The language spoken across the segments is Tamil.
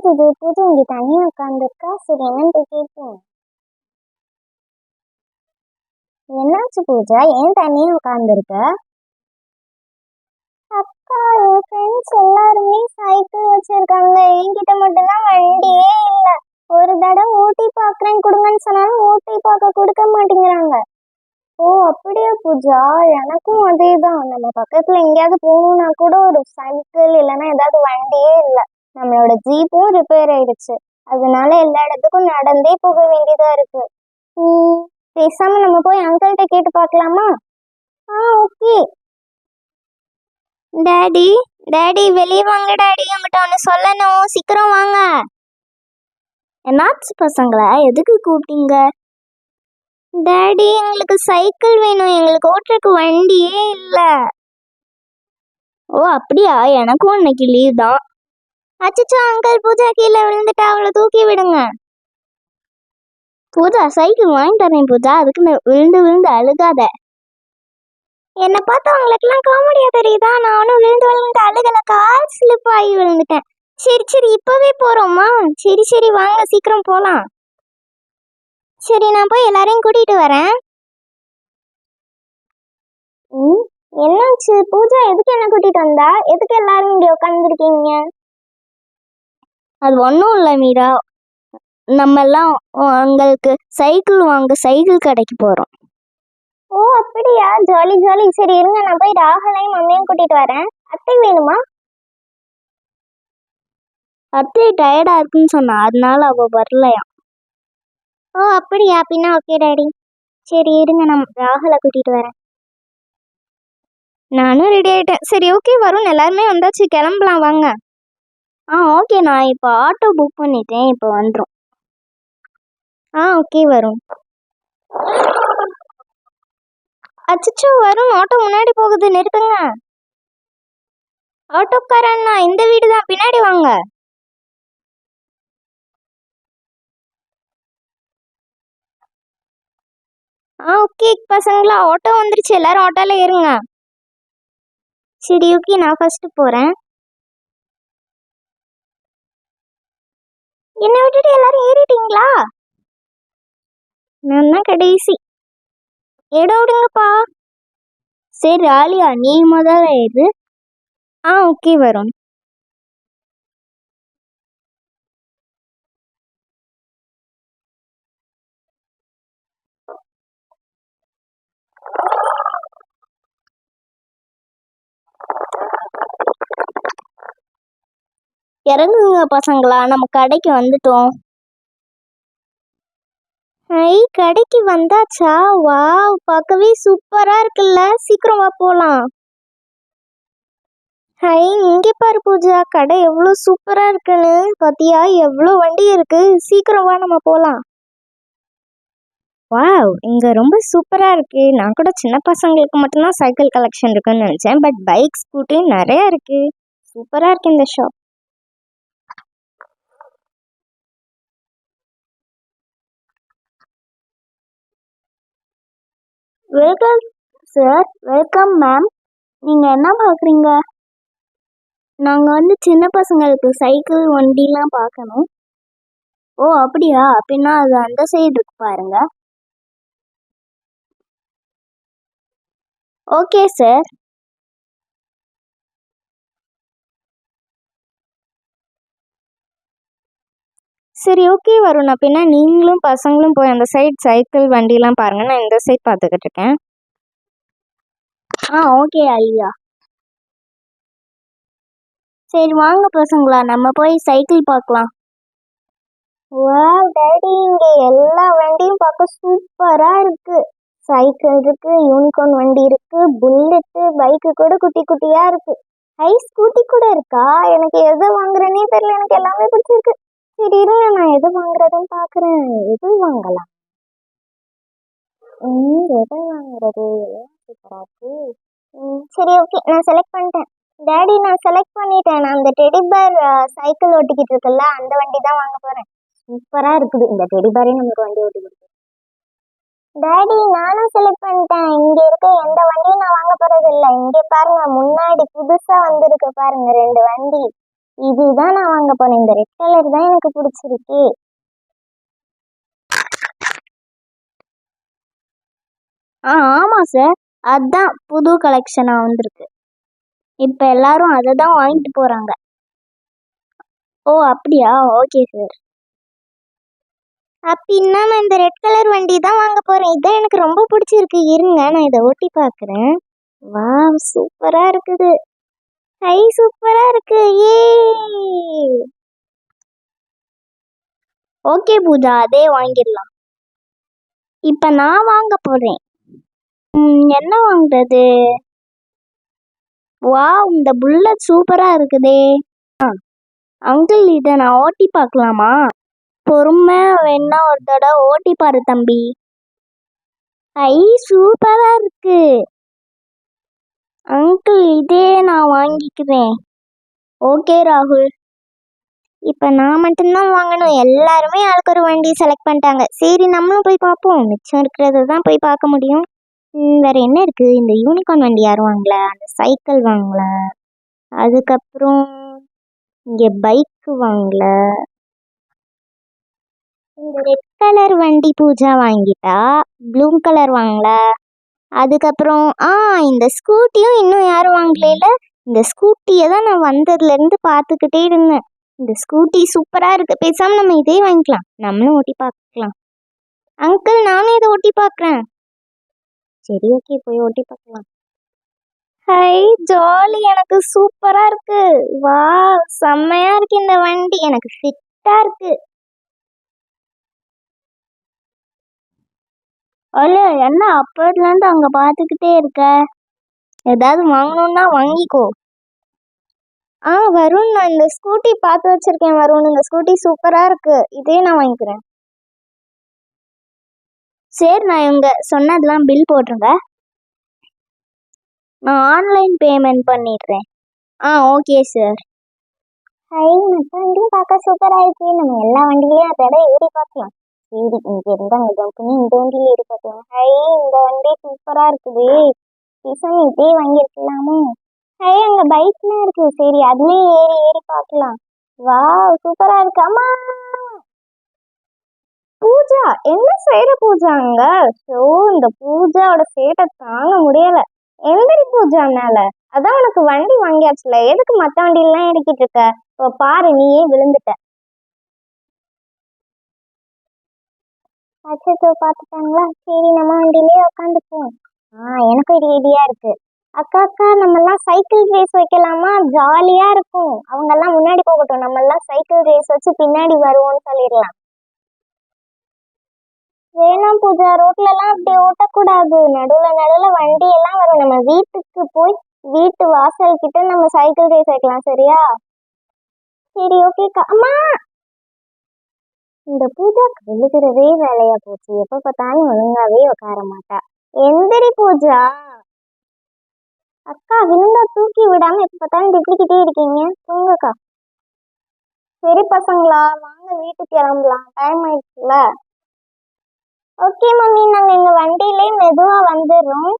என்னது இது பூஜை இங்க தனியா உட்காந்துருக்கா? சரி என்னன்னு போய் கேட்போம். என்னாச்சு பூஜா, ஏன் தனியா உட்காந்துருக்க? அக்கா, என் ஃப்ரெண்ட்ஸ் எல்லாருமே சைக்கிள் வச்சிருக்காங்க, என்கிட்ட மட்டும்தான் வண்டியே இல்ல. ஒரு தடவை ஊட்டி பாக்குறேன் கொடுங்கன்னு சொன்னாலும் ஊட்டி பார்க்க கொடுக்க மாட்டேங்கிறாங்க. ஓ அப்படியா பூஜா, எனக்கும் அதேதான். நம்ம பக்கத்துல எங்கேயாவது போகணும்னா கூட ஒரு சைக்கிள் இல்லைன்னா ஏதாவது வண்டியே இல்லை. நம்மளோட ஜீப்பும் ரிப்பேர் ஆயிடுச்சு, அதனால எல்லா இடத்துக்கும் நடந்தே போக வேண்டியதா இருக்கு. பேசாம நம்ம போய் அங்கிள்கிட்ட கேட்டு பார்க்கலாமா? ஓகே. டாடி டாடி வெளியே வாங்க டாடி, உங்ககிட்ட ஒன்று சொல்லணும், சீக்கிரம் வாங்க. என்னாச்சு பசங்களா, எதுக்கு கூப்பிட்டீங்க? டாடி எங்களுக்கு சைக்கிள் வேணும், எங்களுக்கு ஓட்டுறதுக்கு வண்டியே இல்லை. ஓ அப்படியா, எனக்கும் இன்னைக்கு லீவ் தான். அச்சச்சோ அங்கிள், பூஜா கீழே விழுந்துட்டா, அவளை தூக்கி விடுங்க. பூஜா சைக்கிள் வாங்கி தரேன் பூஜா, அதுக்கு விழுந்து விழுந்து அழுகாத. என்னை பார்த்தா அவங்களுக்குலாம் காமெடியா தெரியுதா? நான் ஒன்றும் விழுந்து விழுந்து அழுகல, கால் ஸ்லிப் ஆகி விழுந்துட்டேன். சரி சரி இப்பவே போறோமா? சரி சரி வாங்க சீக்கிரம் போலாம். சரி நான் போய் எல்லாரையும் கூட்டிட்டு வரேன். என்னாச்சு பூஜா, எதுக்கு என்ன கூட்டிட்டு வந்தா? எதுக்கு எல்லாரும் இங்க உட்காந்துருக்கீங்க? அது ஒன்றும் இல்லை மீரா, நம்ம எல்லாம் உங்களுக்கு சைக்கிள் வாங்க சைக்கிள் கடைக்கு போறோம். ஓ அப்படியா, ஜாலி ஜாலி. சரி இருங்க, நான் போய் ராகுலையும் மம்மியும் கூட்டிட்டு வரேன். அத்தை வேணுமா? அத்தை டயர்டா இருக்குன்னு சொன்னா, அதனால அவ வரலையா. ஓ அப்படியா, அப்படின்னா ஓகே டாடி. சரி இருங்க, நான் ராகுலை கூட்டிட்டு வரேன். நானும் ரெடி ஆயிட்டேன். சரி ஓகே வருண், எல்லாருமே வந்தாச்சு, கிளம்பலாம் வாங்க. ஓகே, நான் இப்போ ஆட்டோ புக் பண்ணிட்டேன், இப்போ வந்துடும். ஓகே வருண். அச்சச்சோ வருண், ஆட்டோ முன்னாடி போகுது, நிறுத்துங்க. ஆட்டோக்காரண்ணா, இந்த வீடு தான், பின்னாடி வாங்க. ஓகே பசங்களா, ஆட்டோ வந்துருச்சு, எல்லாரும் ஆட்டோல ஏறுங்க. சரி ஓகே, நான் ஃபர்ஸ்ட் போறேன். என்னை விட்டுட்டு எல்லாரும் ஏறிட்டீங்களா? நான் தான் கடைசி. இடம் விடுங்கப்பா. சரி ஆலியா, நீ முதல்ல ஏறு. ஓகே வரும். இறங்குங்க பசங்களா, நம்ம கடைக்கு வந்துட்டோம். கடைக்கு வந்தாச்சா? வாவ், பார்க்கவே சூப்பரா இருக்குல்ல, சீக்கிரம் வா போலாம். இங்கே பாரு பூஜா, கடை எவ்வளோ சூப்பரா இருக்குன்னு பாத்தியா? எவ்வளோ வண்டி இருக்கு, சீக்கிரம் வா நம்ம போலாம். வாவ், இங்க ரொம்ப சூப்பரா இருக்கு. நான் கூட சின்ன பசங்களுக்கு மட்டும்தான் சைக்கிள் கலெக்ஷன் இருக்குன்னு நினைச்சேன், பட் பைக் ஸ்கூட்டி நிறைய இருக்கு. சூப்பரா இருக்கு இந்த shop. Welcome sir. Welcome ma'am. நீங்க என்ன பாக்குறீங்க? நாங்க வந்து சின்ன பசங்களுக்கு சைக்கிள் வண்டிலாம் பார்க்கணும். ஓ அப்படியா, அப்படின்னா அது அந்த சைடு இருக்கு பாருங்க. Okay sir. சரி ஓகே வரும், அப்படின்னா நீங்களும் பசங்களும் போய் அந்த சைடு சைக்கிள் வண்டிலாம் பாருங்க, நான் இந்த சைடு பார்த்துக்கிட்டு இருக்கேன். ஓகே ஐயா. சரி வாங்க பசங்களா, நம்ம போய் சைக்கிள் பார்க்கலாம். வாவ் டாடி, இங்க எல்லா வண்டியும் பார்க்க சூப்பரா இருக்கு. சைக்கிள் இருக்கு, யூனிகார்ன் வண்டி இருக்கு, புல்லெட்டு, பைக்கு கூட குட்டி குட்டியா இருக்கு. ஸ்கூட்டி கூட இருக்கா? எனக்கு எது வாங்குறேன்னே தெரியல, எனக்கு எல்லாமே பிடிச்சிருக்கு. சரி இருங்க, நான் எது வாங்குறதுன்னு பாக்குறேன். எது வாங்கலாம்? எது வாங்குறது? எல்லாம் சூப்பரா இருக்கு. சரி ஓகே, நான் செலக்ட் பண்ணிட்டேன். டாடி நான் செலக்ட் பண்ணிட்டேன். நான் அந்த டெடி பேர் சைக்கிள் ஓட்டிக்கிட்டு இருக்குல்ல, அந்த வண்டி தான் வாங்க போறேன். சூப்பரா இருக்குது, இந்த டெடி பேரே நமக்கு வண்டி ஓட்டி கொடுக்குது. டாடி நானும் செலக்ட் பண்ணிட்டேன். இங்க இருக்க எந்த வண்டியும் நான் வாங்க போறது இல்லை. இங்க பாருங்க, முன்னாடி புதுசா வந்திருக்கு பாருங்க 2 வண்டி. இதுதான் நான் வாங்க போனேன். இந்த ரெட் கலர் தான் எனக்கு பிடிச்சிருக்கு. ஆமா சார், அதான் புது கலெக்ஷனா வந்திருக்கு. இப்ப எல்லாரும் அதை தான் வாங்கிட்டு போறாங்க. ஓ அப்படியா, ஓகே சார். அப்படின்னா நான் இந்த ரெட் கலர் வண்டி தான் வாங்க போறேன். இதான் எனக்கு ரொம்ப பிடிச்சிருக்கு. இருங்க நான் இதை ஓட்டி பார்க்குறேன். வாவ், சூப்பரா இருக்குது. ஹை, சூப்பரா இருக்கு. ஏ ஓகே பூஜா, அதே வாங்கிடலாம். இப்ப நான் வாங்க போறேன். என்ன வாங்குறது? வாவ், இந்த புல்லட் சூப்பரா இருக்குதே. அங்கிள், இதை நான் ஓட்டி பார்க்கலாமா? பொறுமை வேணா ஒரு தடவை ஓட்டி பாரு தம்பி. ஐ, சூப்பரா இருக்கு அங்கிள், இதே நான் வாங்கிக்கிறேன். ஓகே ராகுல், இப்ப நான் மட்டும்தான் வாங்கணும். எல்லாருமே ஆளுக்கு ஒரு வண்டி செலக்ட் பண்ணிட்டாங்க. சரி, நம்மளும் போய் பார்ப்போம். மிச்சம் இருக்கிறத தான் போய் பார்க்க முடியும். வேற என்ன இருக்கு? இந்த யூனிகார்ன் வண்டி யாரும் வாங்கல, அந்த சைக்கிள் வாங்கல, அதுக்கப்புறம் இங்க பைக் வாங்கல, இந்த ரெட் கலர் வண்டி பூஜா வாங்கிட்டா, ப்ளூ கலர் வாங்கல, அதுக்கப்புறம் இந்த ஸ்கூட்டியும் இன்னும் யாரும் வாங்கல. இந்த ஸ்கூட்டியை தான் நான் வந்ததுல இருந்து பார்த்துக்கிட்டே இருந்தேன். இந்த ஸ்கூட்டி சூப்பரா இருக்கு. பேசாம நம்ம இதே வாங்கிக்கலாம், நம்மளும் ஓட்டி பார்க்கலாம். அங்கிள், நானும் இதை ஓட்டி பார்க்குறேன். சரி, ஓகே, போய் ஓட்டி பார்க்கலாம். ஹை, ஜாலி, எனக்கு சூப்பரா இருக்கு. வா, செம்மையா இருக்கு இந்த வண்டி, எனக்கு ஃபிட்டா இருக்கு. அல்ல, என்ன அப்பத்துல இருந்து அங்க பாத்துக்கிட்டே இருக்க? ஏதாவது வாங்கணும்னா வாங்கிக்கோ. வருண், நான் இந்த ஸ்கூட்டி பார்த்து வச்சிருக்கேன். வருண், இந்த ஸ்கூட்டி சூப்பரா இருக்கு. இதே நான் வாங்கிக்கிறேன். சரி, நான் இவங்க சொன்னதெல்லாம் பில் போட்டுருங்க. நான் ஆன்லைன் பேமெண்ட் பண்ணிடுறேன். Okay sir. ஹை, மற்ற வண்டியும் பார்க்க சூப்பரா இருக்கு. நம்ம எல்லா வண்டியிலையும் அதோட ஏறி பார்க்கலாம். சரி, இங்க இருந்தா இந்த வண்டியில ஏறி பார்க்கலாம். ஹை, இந்த வண்டி சூப்பரா இருக்குது. பேசாம இதே வாங்கியிருக்கலாமோ? ஹை, அங்க பைக்லாம் இருக்கு. சரி, அதுலயும் ஏறி ஏறி பார்க்கலாம். வா, சூப்பரா இருக்கு. அம்மா பூஜா, என்ன செய்யற பூஜா அங்க? இந்த பூஜாவோட சேட்டை தாங்க முடியல. எந்திரி பூஜா மேல. அதான் உனக்கு வண்டி வாங்கியாச்சுல, எதுக்கு மத்த வண்டியெல்லாம் எடுக்கிட்டு இருக்க? இப்போ பாரு, நீயே விழுந்துட்ட. அச்சோ, பாத்துட்டாங்களா? சரி, நம்ம வண்டியிலேயே உட்காந்துப்போம். எனக்கும் இது ஐடியா இருக்கு. அக்கா, நம்ம எல்லாம் சைக்கிள் ரேஸ் வைக்கலாமா? ஜாலியா இருக்கும். அவங்க எல்லாம் முன்னாடி போகட்டும், நம்ம எல்லாம் சைக்கிள் ரேஸ் வச்சு பின்னாடி வருவோம்னு சொல்லிடலாம். வேணாம் பூஜா, ரோட்ல எல்லாம் அப்படி ஓட்டக்கூடாது. நடுவுல வண்டி எல்லாம் வரும். நம்ம வீட்டுக்கு போய் வீட்டு வாசல் கிட்ட நம்ம சைக்கிள் ரேஸ் வைக்கலாம், சரியா? சரி, ஓகேக்கா. அம்மா, இந்த பூஜா விழுகிறதே வேலையா போச்சு. எப்ப பார்த்தாலும் ஒழுங்காவே உட்கார மாட்டா. எந்திரி பூஜா. அக்கா, விழுந்தா தூக்கி விடாம எப்ப பார்த்தாலும் திட்டிக்கிட்டே இருக்கீங்க. தூங்கக்கா. சரி பசங்களா, வாங்க வீட்டுக்கு கிளம்பலாம், டைம் ஆயிடுச்சுல. ஓகே மம்மி, நாங்க எங்க வண்டியிலே மெதுவா வந்துடுறோம்.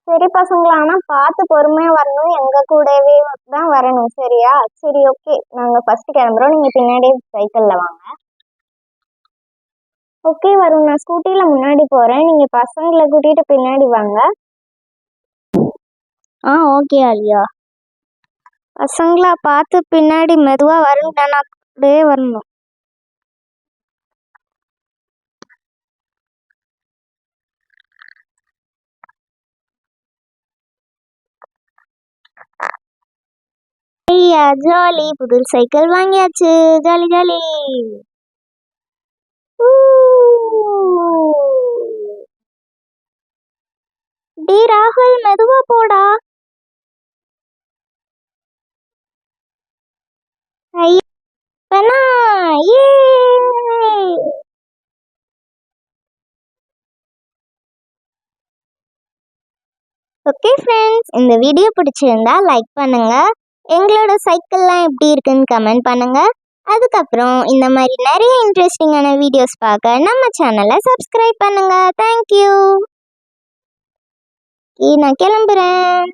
சரி பசங்களா, ஆனா பார்த்து பொறுமையா வரணும். எங்க கூடவே தான் வரணும், சரியா? சரி, ஓகே, நாங்க ஃபர்ஸ்ட் கிளம்புறோம். நீங்க பின்னாடியே சைக்கிள்ல வாங்க. ஓகே வரும், நான் ஸ்கூட்டில முன்னாடி போறேன். நீங்க பசங்களை கூட்டிட்டு பின்னாடி வாங்க. ஓகே ஆலியா. பசங்களா பார்த்து பின்னாடி மெதுவா வரணும், நான் அப்படியே வரணும். ஐயா, ஜாலி, புது சைக்கிள் வாங்கியாச்சு. Jolly jolly. டி ராகுல், மெதுவா போடா. ஓகே ஃப்ரெண்ட்ஸ், இந்த வீடியோ பிடிச்சிருந்தா லைக் பண்ணுங்க. எங்களோட சைக்கிள்லாம் எப்படி இருக்குன்னு கமெண்ட் பண்ணுங்க. அதுக்கப்புறம் இந்த மாதிரி நிறைய இன்ட்ரெஸ்டிங்கான வீடியோஸ் பார்க்க நம்ம சேனலை சப்ஸ்கிரைப் பண்ணுங்க. தேங்க்யூ. நான் கிளம்புறேன்.